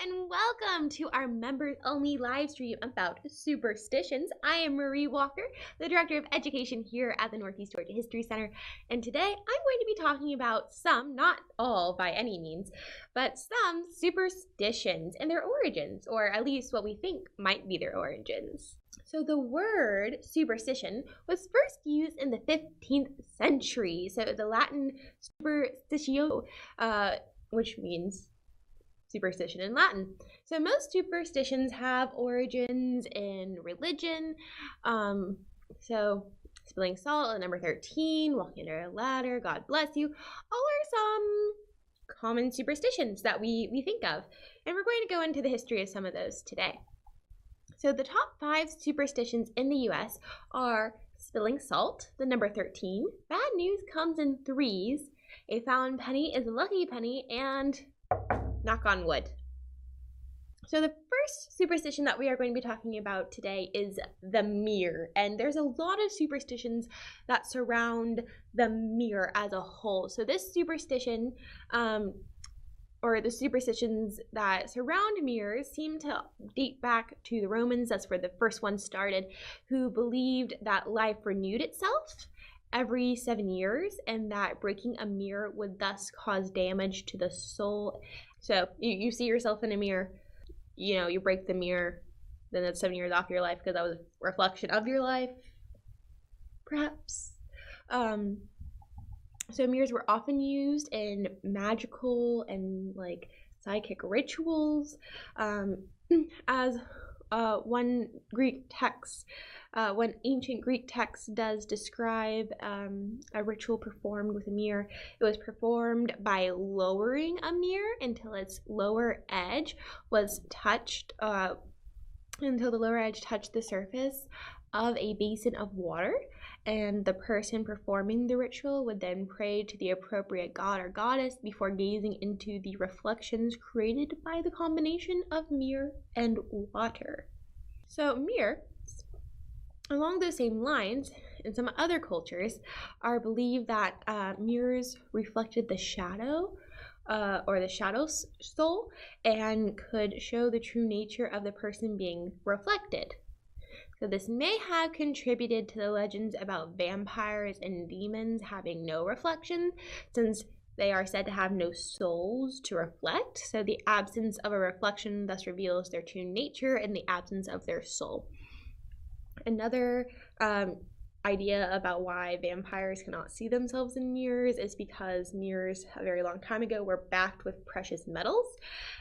and welcome to our members-only live stream about superstitions. I am Marie Walker, the Director of Education here at the Northeast Georgia History Center, and today I'm going to be talking about some, not all by any means, but some superstitions and their origins, or at least what we think might be their origins. So the word superstition was first used in the 15th century. So the Latin superstitio, which means superstition in Latin. So most superstitions have origins in religion. So spilling salt at number 13, walking under a ladder, God bless you, all are some common superstitions that we think of. And we're going to go into the history of some of those today. So the top 5 superstitions in the US are spilling salt, the number 13, bad news comes in threes, a found penny is a lucky penny, and knock on wood. So the first superstition that we are going to be talking about today is the mirror. And there's a lot of superstitions that surround the mirror as a whole. So this superstition, or the superstitions that surround mirrors, seem to date back to the Romans. That's where the first one started, who believed that life renewed itself every 7 years and that breaking a mirror would thus cause damage to the soul. So you see yourself in a mirror, you break the mirror, then that's 7 years off your life because that was a reflection of your life, perhaps. So mirrors were often used in magical and psychic rituals, as one ancient Greek text does describe a ritual performed with a mirror. It was performed by lowering a mirror until its lower edge was touched, until the lower edge touched the surface of a basin of water, and the person performing the ritual would then pray to the appropriate god or goddess before gazing into the reflections created by the combination of mirror and water. So mirrors, along those same lines, in some other cultures, are believed that mirrors reflected the shadow or the shadow soul and could show the true nature of the person being reflected. So this may have contributed to the legends about vampires and demons having no reflection, since they are said to have no souls to reflect. So the absence of a reflection thus reveals their true nature in the absence of their soul. Another idea about why vampires cannot see themselves in mirrors is because mirrors a very long time ago were backed with precious metals,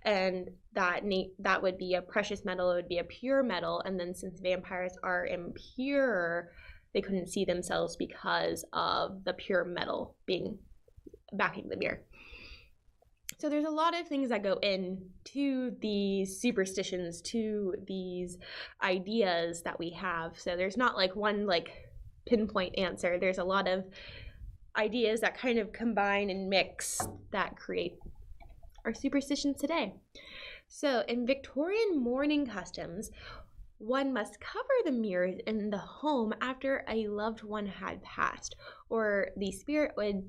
and that would be a precious metal, it would be a pure metal, and then since vampires are impure, they couldn't see themselves because of the pure metal backing the mirror. So there's a lot of things that go into these superstitions, to these ideas that we have. So there's not one pinpoint answer. There's a lot of ideas that kind of combine and mix that create our superstitions today. So in Victorian mourning customs, one must cover the mirrors in the home after a loved one had passed, or the spirit would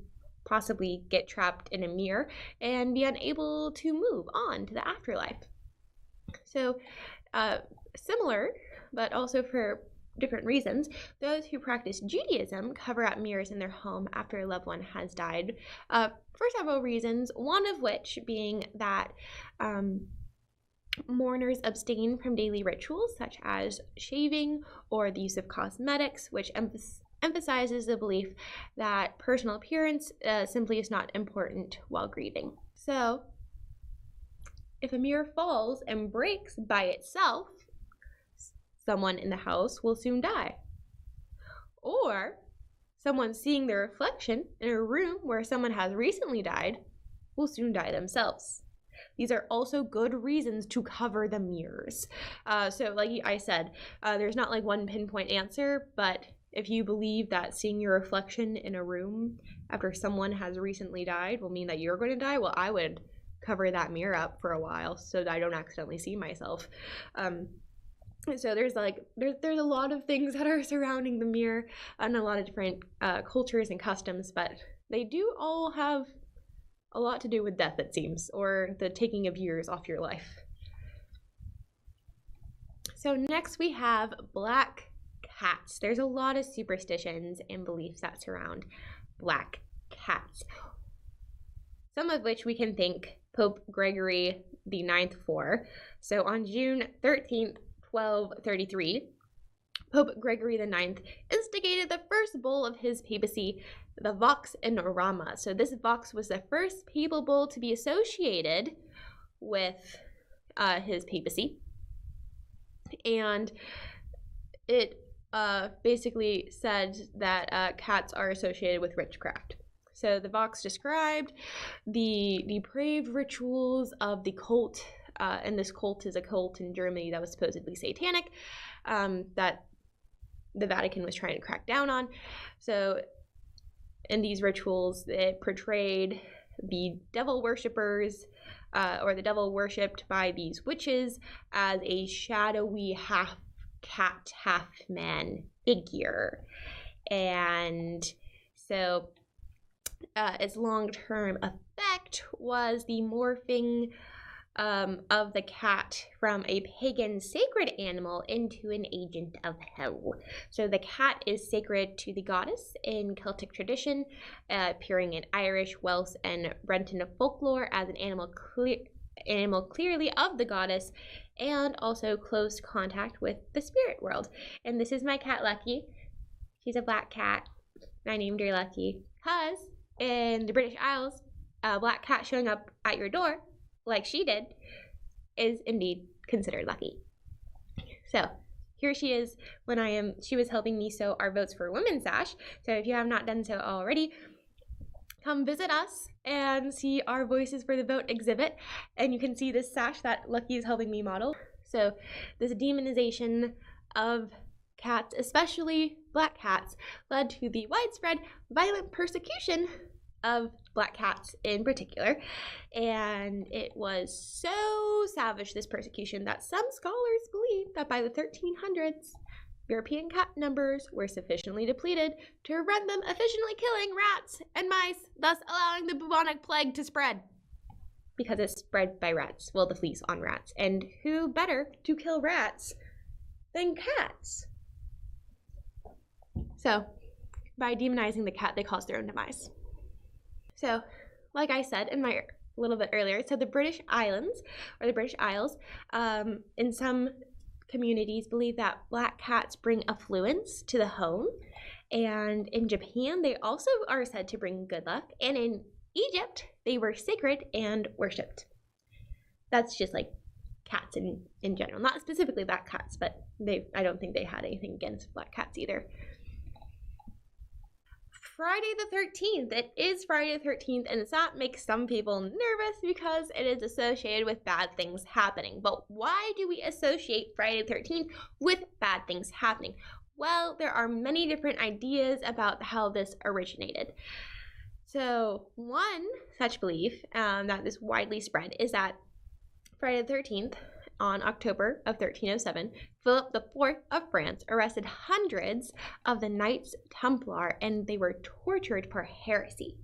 possibly get trapped in a mirror and be unable to move on to the afterlife. So similar, but also for different reasons, those who practice Judaism cover up mirrors in their home after a loved one has died, for several reasons, one of which being that mourners abstain from daily rituals such as shaving or the use of cosmetics, which emphasizes the belief that personal appearance simply is not important while grieving. So if a mirror falls and breaks by itself, someone in the house will soon die. Or someone seeing their reflection in a room where someone has recently died will soon die themselves. These are also good reasons to cover the mirrors. So like I said, there's not one pinpoint answer, but if you believe that seeing your reflection in a room after someone has recently died will mean that you're going to die, well, I would cover that mirror up for a while so that I don't accidentally see myself. So there's a lot of things that are surrounding the mirror and a lot of different cultures and customs, but they do all have a lot to do with death, it seems, or the taking of years off your life. So next we have black cats. There's a lot of superstitions and beliefs that surround black cats, some of which we can thank Pope Gregory IX for. So on June 13th, 1233, Pope Gregory IX instigated the first bull of his papacy, the Vox Enorama. So this Vox was the first papal bull to be associated with his papacy. And it basically said that cats are associated with witchcraft. So the Vox described the depraved rituals of the cult, and this cult is a cult in Germany that was supposedly satanic, that the Vatican was trying to crack down on. So in these rituals, it portrayed the devil worshippers, or the devil worshipped by these witches, as a shadowy half cat, half man figure. And so its long-term effect was the morphing of the cat from a pagan sacred animal into an agent of hell. So the cat is sacred to the goddess in Celtic tradition, appearing in Irish, Welsh, and Breton folklore as an animal clearly of the goddess, and also close contact with the spirit world. And this is my cat Lucky. She's a black cat. I named her Lucky because in the British Isles, a black cat showing up at your door like she did is indeed considered lucky. So here she is when she was helping me sew our Votes for Women sash. So if you have not done so already, come visit us and see our Voices for the Vote exhibit, and you can see this sash that Lucky is helping me model. So this demonization of cats, especially black cats, led to the widespread violent persecution of black cats in particular. And it was so savage, this persecution, that some scholars believe that by the 1300s, European cat numbers were sufficiently depleted to prevent them efficiently killing rats and mice, thus allowing the bubonic plague to spread. Because it's spread by rats, well, the fleas on rats. And who better to kill rats than cats? So, by demonizing the cat, they caused their own demise. So, like I said in my little bit earlier, so the British Islands, or the British Isles, in some communities believe that black cats bring affluence to the home. And in Japan, they also are said to bring good luck. And in Egypt, they were sacred and worshipped. That's just like cats in general. Not specifically black cats, but I don't think they had anything against black cats either. Friday the 13th. It is Friday the 13th, and that makes some people nervous because it is associated with bad things happening. But why do we associate Friday the 13th with bad things happening? Well, there are many different ideas about how this originated. So one such belief that is widely spread is that Friday the 13th, on October of 1307, Philip IV of France arrested hundreds of the Knights Templar, and they were tortured for heresy.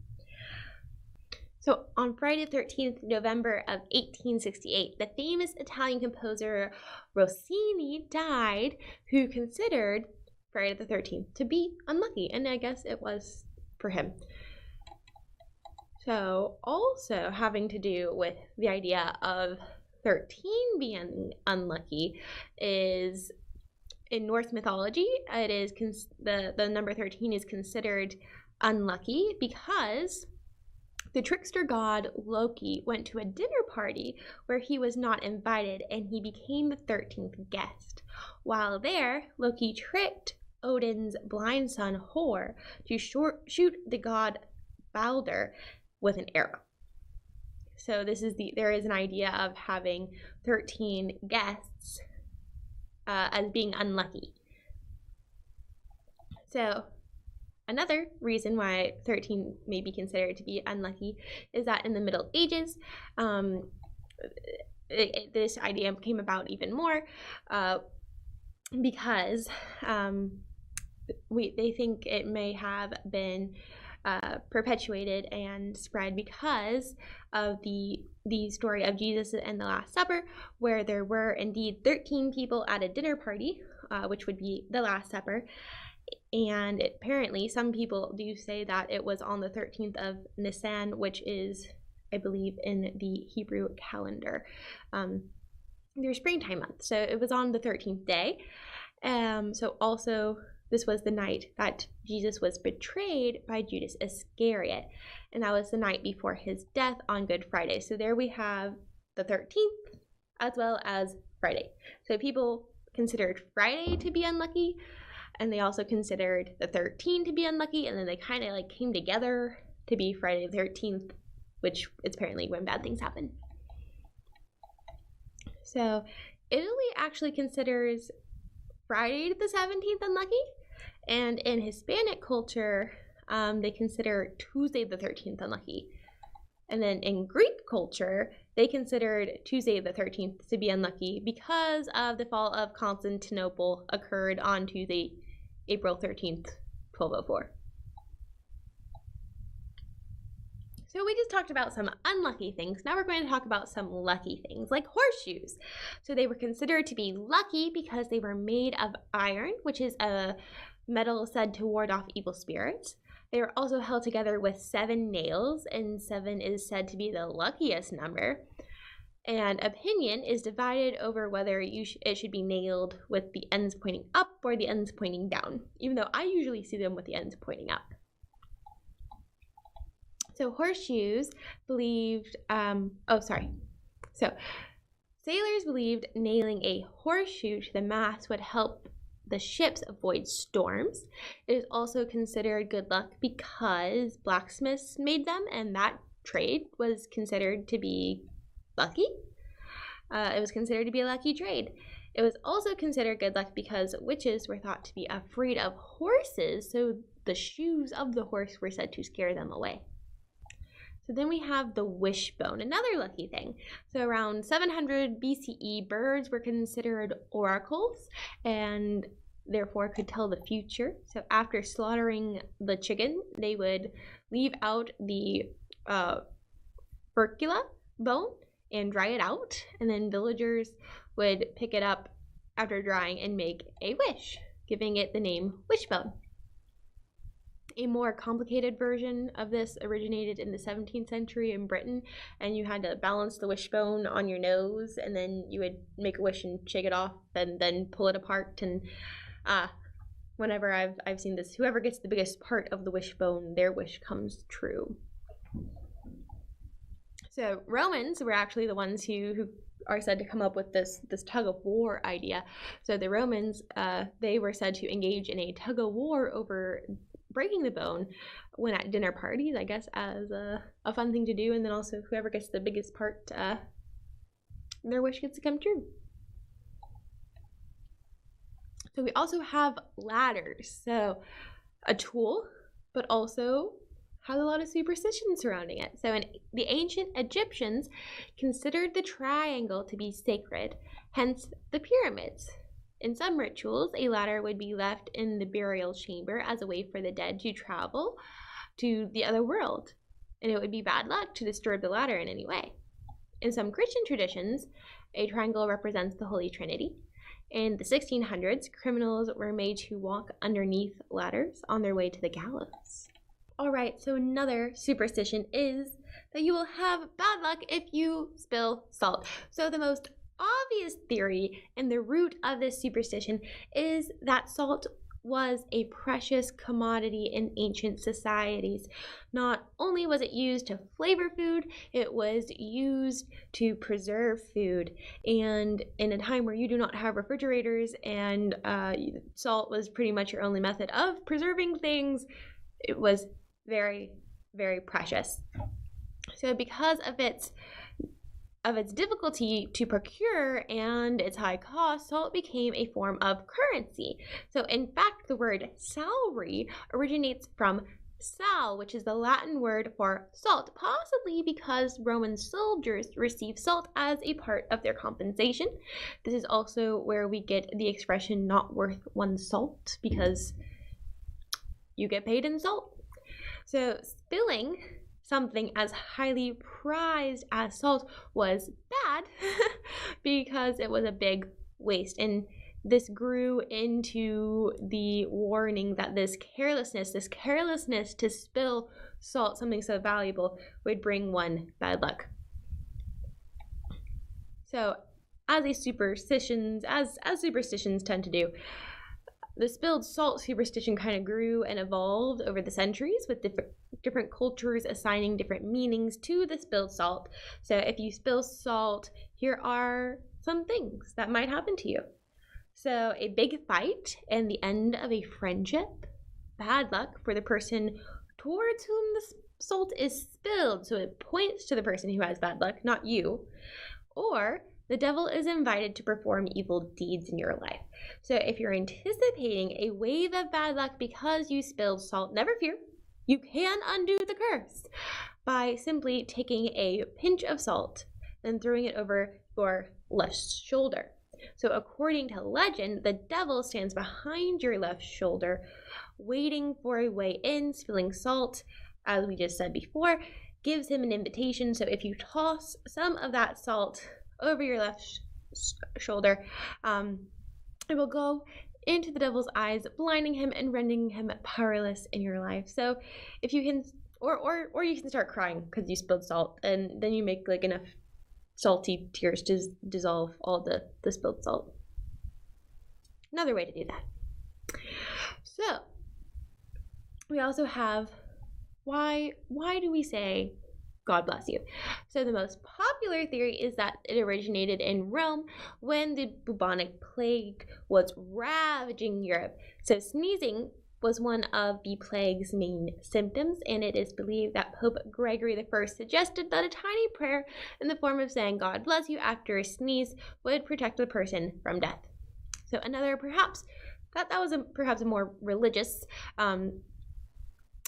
So on Friday the 13th, November of 1868, the famous Italian composer Rossini died, who considered Friday the 13th to be unlucky, and I guess it was for him. So also having to do with the idea of 13 being unlucky is in Norse mythology. It is the number 13 is considered unlucky because the trickster god Loki went to a dinner party where he was not invited, and he became the 13th guest. While there, Loki tricked Odin's blind son Hor to shoot the god Balder with an arrow. So there is an idea of having 13 guests as being unlucky. So another reason why 13 may be considered to be unlucky is that in the Middle Ages, this idea came about even more because they think it may have been perpetuated and spread because of the story of Jesus and the Last Supper, where there were indeed 13 people at a dinner party, which would be the Last Supper. And apparently some people do say that it was on the 13th of Nisan, which is, I believe, in the Hebrew calendar, their springtime month. So it was on the 13th day. So also this was the night that Jesus was betrayed by Judas Iscariot, and that was the night before his death on Good Friday. So there we have the 13th as well as Friday. So people considered Friday to be unlucky, and they also considered the 13th to be unlucky, and then they kind of like came together to be Friday the 13th, which is apparently when bad things happen. So Italy actually considers Friday the 17th unlucky, and in Hispanic culture, they consider Tuesday the 13th unlucky. And then in Greek culture, they considered Tuesday the 13th to be unlucky because of the fall of Constantinople occurred on Tuesday, April 13th, 1204. So we just talked about some unlucky things. Now we're going to talk about some lucky things, like horseshoes. So they were considered to be lucky because they were made of iron, which is a metal said to ward off evil spirits. They were also held together with 7 nails, and 7 is said to be the luckiest number. And opinion is divided over whether it should be nailed with the ends pointing up or the ends pointing down, even though I usually see them with the ends pointing up. So horseshoes believed, So sailors believed nailing a horseshoe to the mast would help the ships avoid storms. It is also considered good luck because blacksmiths made them, and that trade was considered to be lucky. It was considered to be a lucky trade. It was also considered good luck because witches were thought to be afraid of horses, so the shoes of the horse were said to scare them away. So then we have the wishbone, another lucky thing. So around 700 BCE, birds were considered oracles and therefore could tell the future. So after slaughtering the chicken, they would leave out the furcula bone and dry it out, and then villagers would pick it up after drying and make a wish, giving it the name wishbone. A more complicated version of this originated in the 17th century in Britain, and you had to balance the wishbone on your nose, and then you would make a wish and shake it off and then pull it apart. And whenever I've seen this, whoever gets the biggest part of the wishbone, their wish comes true. So Romans were actually the ones who are said to come up with this tug of war idea. So the Romans, they were said to engage in a tug of war over breaking the bone when at dinner parties, I guess, as a fun thing to do. And then also whoever gets the biggest part, their wish gets to come true. So we also have ladders. So a tool, but also has a lot of superstition surrounding it. So the ancient Egyptians considered the triangle to be sacred, hence the pyramids. In some rituals, a ladder would be left in the burial chamber as a way for the dead to travel to the other world, and it would be bad luck to disturb the ladder in any way. In some Christian traditions, a triangle represents the Holy Trinity. In the 1600s, criminals were made to walk underneath ladders on their way to the gallows. All right, so another superstition is that you will have bad luck if you spill salt. So the most obvious theory and the root of this superstition is that salt was a precious commodity in ancient societies. Not only was it used to flavor food, it was used to preserve food. And in a time where you do not have refrigerators and salt was pretty much your only method of preserving things, it was very, very precious. So because of its difficulty to procure and its high cost, salt became a form of currency. So in fact, the word salary originates from sal, which is the Latin word for salt, possibly because Roman soldiers received salt as a part of their compensation. This is also where we get the expression not worth one salt, because you get paid in salt. So spilling something as highly prized as salt was bad because it was a big waste. And this grew into the warning that this carelessness to spill salt, something so valuable, would bring one bad luck. So as superstitions tend to do, the spilled salt superstition kind of grew and evolved over the centuries, with different cultures assigning different meanings to the spilled salt. So if you spill salt, here are some things that might happen to you. So a big fight and the end of a friendship, bad luck for the person towards whom the salt is spilled. So it points to the person who has bad luck, not you. Or the devil is invited to perform evil deeds in your life. So if you're anticipating a wave of bad luck because you spilled salt, never fear. You can undo the curse by simply taking a pinch of salt and throwing it over your left shoulder. So according to legend, the devil stands behind your left shoulder, waiting for a way in. Spilling salt, as we just said before, gives him an invitation. So if you toss some of that salt over your left shoulder, it will go into the devil's eyes, blinding him and rendering him powerless in your life. So if you can, or you can start crying because you spilled salt, and then you make like enough salty tears to dissolve all the spilled salt. Another way to do that. So we also have, why do we say God bless you? So the most popular theory is that it originated in Rome when the bubonic plague was ravaging Europe. So sneezing was one of the plague's main symptoms, and it is believed that Pope Gregory I suggested that a tiny prayer in the form of saying God bless you after a sneeze would protect the person from death. So another, perhaps a more religious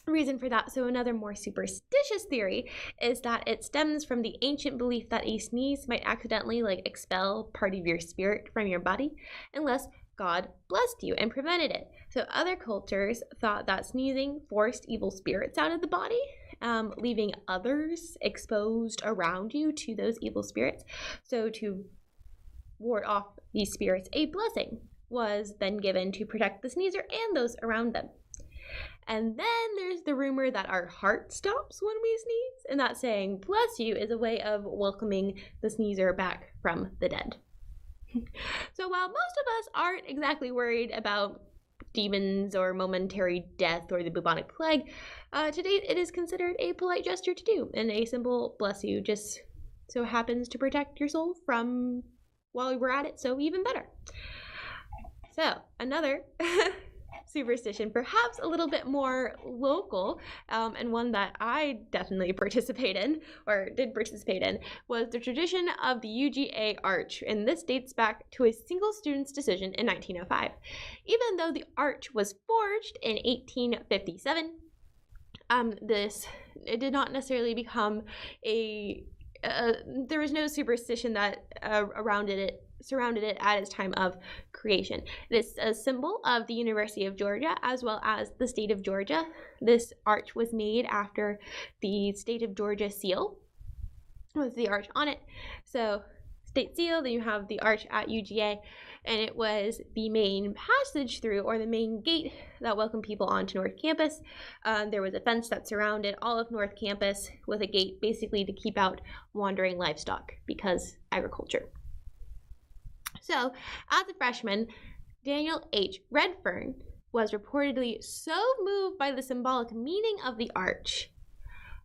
reason for that. So another more superstitious theory is that it stems from the ancient belief that a sneeze might accidentally expel part of your spirit from your body unless God blessed you and prevented it. So other cultures thought that sneezing forced evil spirits out of the body, leaving others exposed around you to those evil spirits. So to ward off these spirits, a blessing was then given to protect the sneezer and those around them. And then there's the rumor that our heart stops when we sneeze, and that saying bless you is a way of welcoming the sneezer back from the dead. So while most of us aren't exactly worried about demons or momentary death or the bubonic plague, today it is considered a polite gesture to do, and a simple bless you just so happens to protect your soul from while we're at it, so even better. So another superstition, perhaps a little bit more local, and one that I definitely did participate in, was the tradition of the UGA Arch, and this dates back to a single student's decision in 1905. Even though the arch was forged in 1857, it did not necessarily become there was no superstition that surrounded it at its time of creation. It is a symbol of the University of Georgia as well as the state of Georgia. This arch was made after the state of Georgia seal with the arch on it. So state seal, then you have the arch at UGA, and it was the main passage through, or the main gate that welcomed people onto North Campus. There was a fence that surrounded all of North Campus with a gate basically to keep out wandering livestock because agriculture. So, as a freshman, Daniel H. Redfern was reportedly so moved by the symbolic meaning of the arch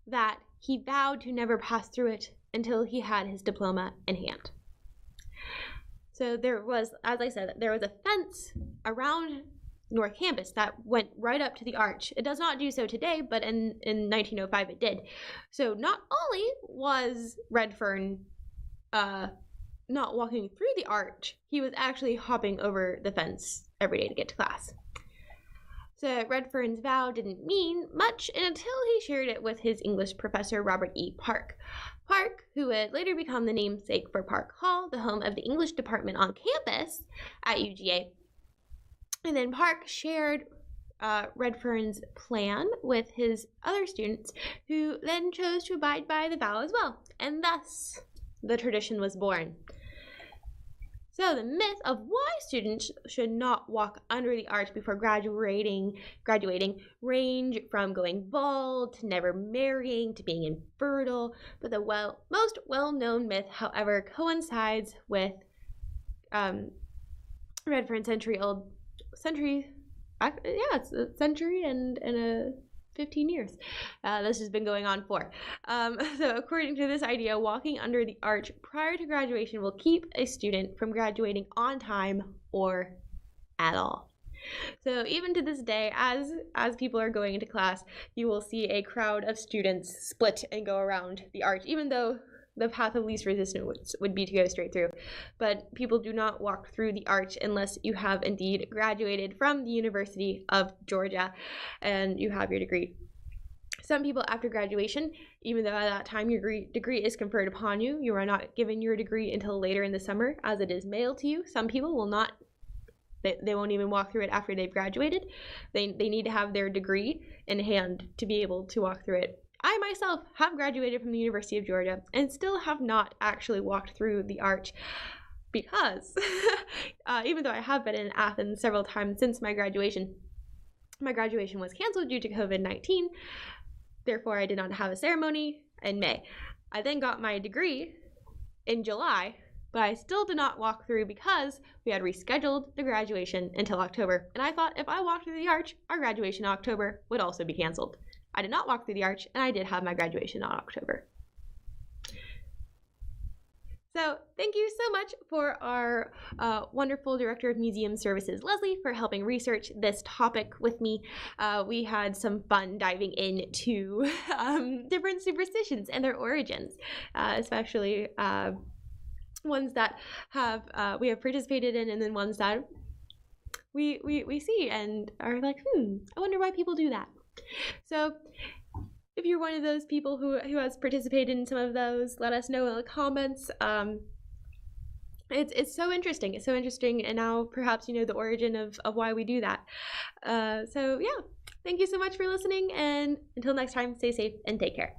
that he vowed to never pass through it until he had his diploma in hand. So there was, as I said, there was a fence around North Campus that went right up to the arch. It does not do so today, but in 1905 it did. So not only was Redfern not walking through the arch, he was actually hopping over the fence every day to get to class. So Redfern's vow didn't mean much until he shared it with his English professor, Robert E. Park. Park, who would later become the namesake for Park Hall, the home of the English department on campus at UGA. And then Park shared Redfern's plan with his other students, who then chose to abide by the vow as well, and thus the tradition was born. So the myth of why students should not walk under the arch before graduating range from going bald to never marrying to being infertile, but the most well-known myth, however, coincides with Redfern's it's a century and a 15 years. This has been going on for. So according to this idea, walking under the arch prior to graduation will keep a student from graduating on time or at all. So even to this day, as people are going into class, you will see a crowd of students split and go around the arch, even though the path of least resistance would be to go straight through. But people do not walk through the arch unless you have indeed graduated from the University of Georgia and you have your degree. Some people after graduation, even though at that time your degree is conferred upon you, you are not given your degree until later in the summer as it is mailed to you. Some people will not. They won't even walk through it after they've graduated. They need to have their degree in hand to be able to walk through it. I myself have graduated from the University of Georgia and still have not actually walked through the arch because even though I have been in Athens several times since my graduation was canceled due to COVID-19. Therefore, I did not have a ceremony in May. I then got my degree in July, but I still did not walk through because we had rescheduled the graduation until October. And I thought if I walked through the arch, our graduation in October would also be canceled. I did not walk through the arch, and I did have my graduation in October. So thank you so much for our wonderful Director of Museum Services, Leslie, for helping research this topic with me. We had some fun diving into different superstitions and their origins, especially ones that we have participated in, and then ones that we see and are like, I wonder why people do that. So if you're one of those people who has participated in some of those, let us know in the comments. It's so interesting. It's so interesting, and now perhaps you know the origin of why we do that. So yeah, thank you so much for listening, and until next time, stay safe and take care.